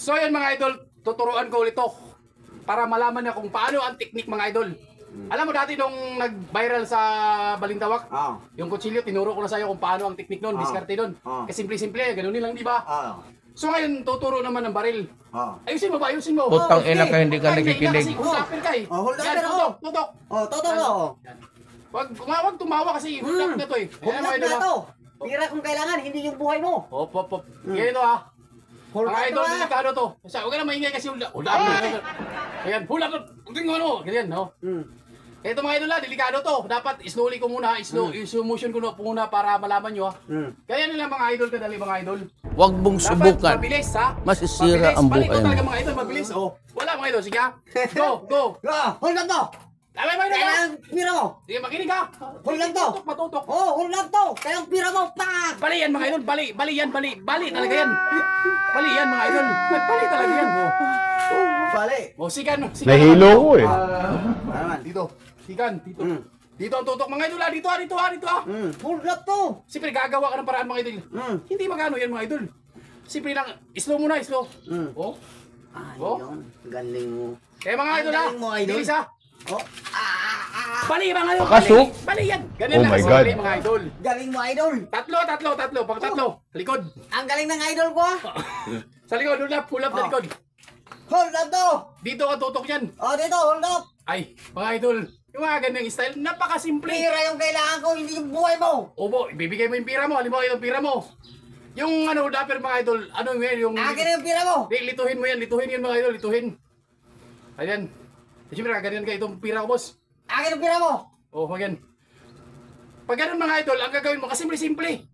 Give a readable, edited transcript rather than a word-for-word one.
So yan mga idol, tuturuan ko ulit to para malaman na kung paano ang technique mga idol. Alam mo dati nung nag-viral sa Balintawak, yung kutsilyo, tinuro ko na sa'yo kung paano ang technique nun, diskarte nun. Kasi simple-simple, ganunin lang, di ba? So ngayon, tuturo naman ng baril. Ayusin mo ba? Ayusin mo. Putang ina ka, hindi ka nakikinig. Kasi hold upper ka eh. Hold Yan, upper ako. tutok. Toto ko. Wag tumawa kasi hold up na to eh. Hold Ayan, up mga idol, na ah. to. Pira kung kailangan, hindi yung buhay mo. Hop. Yan ito ha. Hold Mga up idol, to, delikado to. Huwag ka na maingay kasi hold up. Ayan, hold up. Tingnan mo, ganyan, no? Ito mga idol, delikado to. Dapat slowly ko muna, slow motion ko muna para malaman nyo ha. Kaya nila mga idol, kadali mga idol. Huwag mong Dapat subukan. mabilis ha. Masisira ang Balik ko buhay talaga mo. mga idol, mabilis. Oh. Wala mga idol, sige ha. Go. Hold up to. Tama mga idol ha. Kailangan pira mo. Sige, makinig ha. Hold up to. Matutok. Hold up to. Kailangan pira mo. Pak! Bali yan mga idol, bali talaga yan. Bali yan mga idol. Bali talaga yan. Bali. Sikan. Nahilo ko eh. Naman. Dito. Sikan, dito. Dito ang tutok mga idol ha. Dito ha. Hold up to. Siyempre gagawa ka ng paraan mga idol. Hindi magano yan mga idol. Siyempre lang, slow muna, slow. Oh. Ayun. Galing mo. Kaya mga idol ha. Galing mo, idol. Bilis ha. Oh. Bali mga idol. Kaso? Bali yan. Ganun Oh lang my kasi God. bali, mga idol. Galing mo, idol. Tatlo. Pag tatlo. Likod. Ang galing ng idol ko, ah. Sa likod, pull up sa likod. Hold up to. Dito ka tutok yan. Dito, hold up. Ay, mga idol. Yung mga ganyang style, napakasimple. Pira yung kailangan ko, hindi yung buhay mo. Opo, ibibigay mo yung pira mo. Halimbawa yung pira mo. Yung ano, dapper mga idol, ano yun, yung... Akin na yung pira mo. Lituhin mo yan, lituhin yun mga idol, lituhin. Ayan. Siyempre, kaganyan ka itong pira ko, boss. Akin ang pira mo. Oh, wag yan. Pag ganun mga idol, ang gagawin mo, kasi simple.